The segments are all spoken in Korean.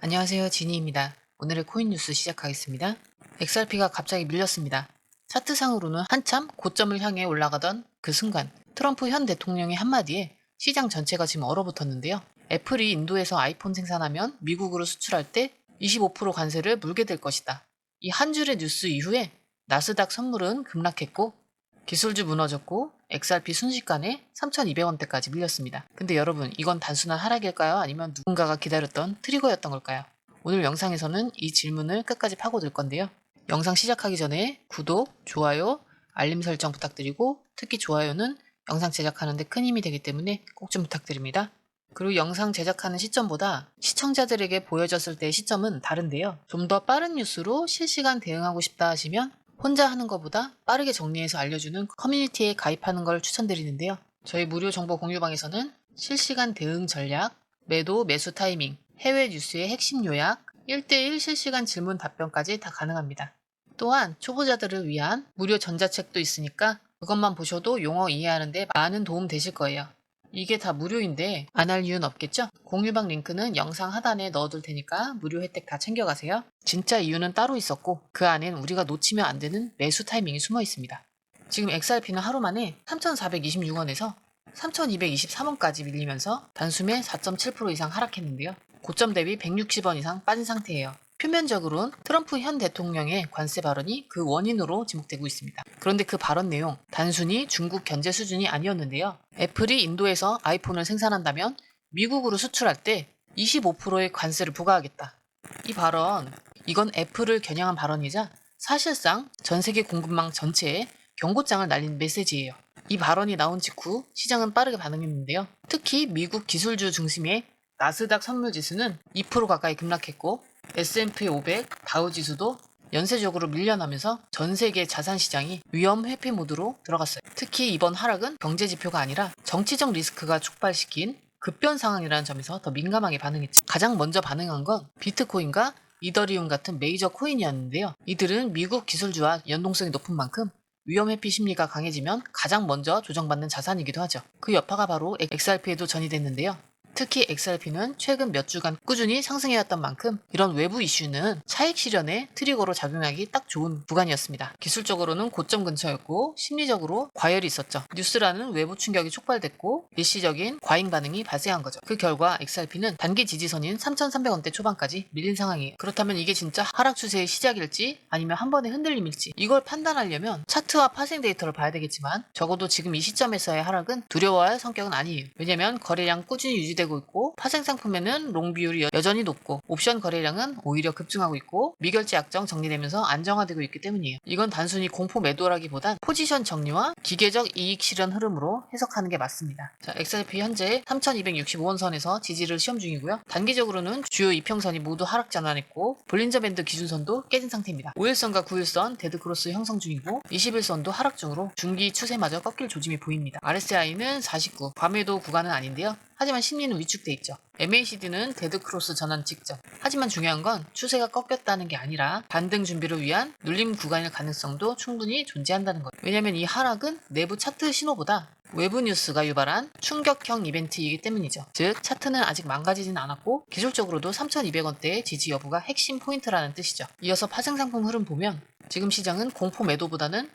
안녕하세요. 지니입니다. 오늘의 코인 뉴스 시작하겠습니다. XRP가 갑자기 밀렸습니다. 차트상으로는 한참 고점을 향해 올라가던 그 순간 트럼프 현 대통령의 한마디에 시장 전체가 지금 얼어붙었는데요. 애플이 인도에서 아이폰 생산하면 미국으로 수출할 때 25% 관세를 물게 될 것이다. 이 한 줄의 뉴스 이후에 나스닥 선물은 급락했고 기술주 무너졌고 XRP 순식간에 3,200원대까지 밀렸습니다. 근데 여러분, 이건 단순한 하락일까요? 아니면 누군가가 기다렸던 트리거였던 걸까요? 오늘 영상에서는 이 질문을 끝까지 파고들 건데요. 영상 시작하기 전에 구독, 좋아요, 알림 설정 부탁드리고 특히 좋아요는 영상 제작하는데 큰 힘이 되기 때문에 꼭 좀 부탁드립니다. 그리고 영상 제작하는 시점보다 시청자들에게 보여졌을 때의 시점은 다른데요. 좀 더 빠른 뉴스로 실시간 대응하고 싶다 하시면 혼자 하는 것보다 빠르게 정리해서 알려주는 커뮤니티에 가입하는 걸 추천드리는데요. 저희 무료 정보 공유방에서는 실시간 대응 전략, 매도, 매수 타이밍, 해외 뉴스의 핵심 요약, 1대1 실시간 질문 답변까지 다 가능합니다. 또한 초보자들을 위한 무료 전자책도 있으니까 그것만 보셔도 용어 이해하는데 많은 도움 되실 거예요. 이게 다 무료인데 안 할 이유는 없겠죠? 공유방 링크는 영상 하단에 넣어둘 테니까 무료 혜택 다 챙겨가세요. 진짜 이유는 따로 있었고 그 안엔 우리가 놓치면 안 되는 매수 타이밍이 숨어 있습니다. 지금 XRP는 하루 만에 3,426원에서 3,223원까지 밀리면서 단숨에 4.7% 이상 하락했는데요. 고점 대비 160원 이상 빠진 상태예요. 표면적으로는 트럼프 현 대통령의 관세 발언이 그 원인으로 지목되고 있습니다. 그런데 그 발언 내용 단순히 중국 견제 수준이 아니었는데요. 애플이 인도에서 아이폰을 생산한다면 미국으로 수출할 때 25%의 관세를 부과하겠다. 이 발언, 이건 애플을 겨냥한 발언이자 사실상 전 세계 공급망 전체에 경고장을 날린 메시지예요. 이 발언이 나온 직후 시장은 빠르게 반응했는데요. 특히 미국 기술주 중심의 나스닥 선물지수는 2% 가까이 급락했고 S&P 500, 다우지수도 연쇄적으로 밀려나면서 전 세계 자산시장이 위험 회피 모드로 들어갔어요. 특히 이번 하락은 경제지표가 아니라 정치적 리스크가 촉발시킨 급변 상황이라는 점에서 더 민감하게 반응했죠. 가장 먼저 반응한 건 비트코인과 이더리움 같은 메이저 코인이었는데요. 이들은 미국 기술주와 연동성이 높은 만큼 위험 회피 심리가 강해지면 가장 먼저 조정받는 자산이기도 하죠. 그 여파가 바로 XRP에도 전이됐는데요. 특히 XRP는 최근 몇 주간 꾸준히 상승해왔던 만큼 이런 외부 이슈는 차익 실현의 트리거로 작용하기 딱 좋은 구간이었습니다. 기술적으로는 고점 근처였고 심리적으로 과열이 있었죠. 뉴스라는 외부 충격이 촉발됐고 일시적인 과잉 반응이 발생한 거죠. 그 결과 XRP는 단기 지지선인 3,300원대 초반까지 밀린 상황이에요. 그렇다면 이게 진짜 하락 추세의 시작일지 아니면 한 번의 흔들림일지 이걸 판단하려면 차트와 파생 데이터를 봐야 되겠지만 적어도 지금 이 시점에서의 하락은 두려워할 성격은 아니에요. 왜냐면 거래량 꾸준히 유지되고 있고 파생 상품에는 롱 비율이 여전히 높고 옵션 거래량은 오히려 급증하고 있고 미결제 약정 정리되면서 안정화되고 있기 때문이에요. 이건 단순히 공포 매도라기보단 포지션 정리와 기계적 이익 실현 흐름으로 해석하는 게 맞습니다. 자, XRP 현재 3,265원 선에서 지지를 시험 중이고요. 단기적으로는 주요 이평선이 모두 하락 전환했고 볼린저 밴드 기준선도 깨진 상태입니다. 5일선과 9일선 데드크로스 형성 중이고 21선도 하락 중으로 중기 추세마저 꺾일 조짐이 보입니다. RSI는 49, 과매도 구간은 아닌데요. 하지만 심리는 위축돼 있죠. MACD는 데드크로스 전환 직전. 하지만 중요한 건 추세가 꺾였다는 게 아니라 반등 준비를 위한 눌림 구간일 가능성도 충분히 존재한다는 거예요. 왜냐면 이 하락은 내부 차트 신호보다 외부 뉴스가 유발한 충격형 이벤트이기 때문이죠. 즉 차트는 아직 망가지진 않았고 기술적으로도 3,200원대의 지지 여부가 핵심 포인트라는 뜻이죠. 이어서 파생 상품 흐름 보면 지금 시장은 공포 매도보다는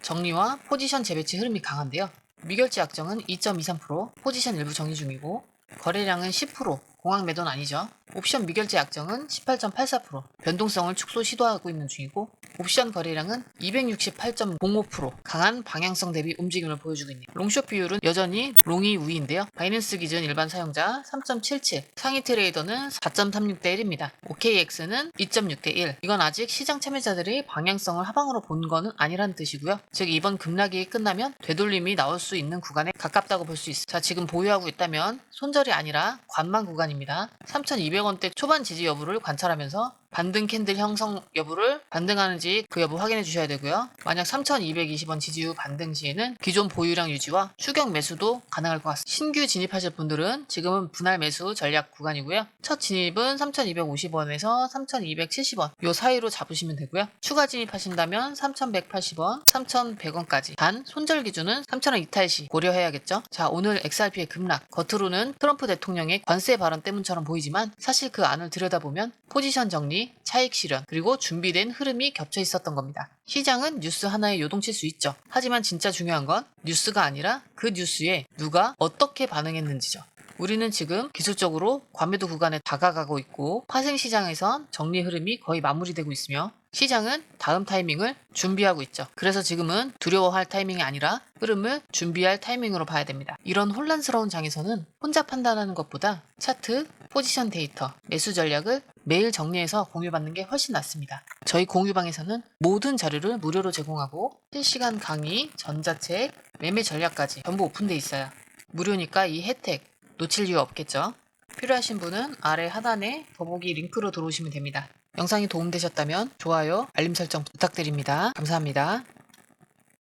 정리와 포지션 재배치 흐름이 강한데요. 미결제 약정은 2.23%, 포지션 일부 정리 중이고 거래량은 10%, 공항 매도는 아니죠. 옵션 미결제 약정은 18.84%, 변동성을 축소 시도하고 있는 중이고 옵션 거래량은 268.05%, 강한 방향성 대비 움직임을 보여주고 있네요. 롱숏 비율은 여전히 롱이 우위인데요. 바이낸스 기준 일반 사용자 3.77, 상위 트레이더는 4.36대 1입니다. OKX는 2.6대 1. 이건 아직 시장 참여자들이 방향성을 하방으로 본 거는 아니라는 뜻이고요. 즉 이번 급락이 끝나면 되돌림이 나올 수 있는 구간에 가깝다고 볼 수 있어요. 자, 지금 보유하고 있다면 손절이 아니라 관망 구간입니다. 3,200원대 초반 지지 여부를 관찰하면서 반등 캔들 형성 여부를 반등하는지 그 여부 확인해 주셔야 되고요. 만약 3,220원 지지 후 반등 시에는 기존 보유량 유지와 추격 매수도 가능할 것 같습니다. 신규 진입하실 분들은 지금은 분할 매수 전략 구간이고요. 첫 진입은 3,250원에서 3,270원 요 사이로 잡으시면 되고요. 추가 진입하신다면 3,180원, 3,100원까지. 단 손절 기준은 3,000원 이탈 시 고려해야겠죠. 자, 오늘 XRP의 급락. 겉으로는 트럼프 대통령의 관세 발언 때문처럼 보이지만 사실 그 안을 들여다보면 포지션 정리, 차익 실현, 그리고 준비된 흐름이 겹쳐 있었던 겁니다. 시장은 뉴스 하나에 요동칠 수 있죠. 하지만 진짜 중요한 건 뉴스가 아니라 그 뉴스에 누가 어떻게 반응했는지죠. 우리는 지금 기술적으로 과매도 구간에 다가가고 있고 파생 시장에선 정리 흐름이 거의 마무리되고 있으며 시장은 다음 타이밍을 준비하고 있죠. 그래서 지금은 두려워할 타이밍이 아니라 흐름을 준비할 타이밍으로 봐야 됩니다. 이런 혼란스러운 장에서는 혼자 판단하는 것보다 차트, 포지션 데이터, 매수 전략을 매일 정리해서 공유받는 게 훨씬 낫습니다. 저희 공유방에서는 모든 자료를 무료로 제공하고 실시간 강의, 전자책, 매매 전략까지 전부 오픈돼 있어요. 무료니까 이 혜택 놓칠 이유 없겠죠? 필요하신 분은 아래 하단에 더보기 링크로 들어오시면 됩니다. 영상이 도움되셨다면 좋아요, 알림 설정 부탁드립니다. 감사합니다.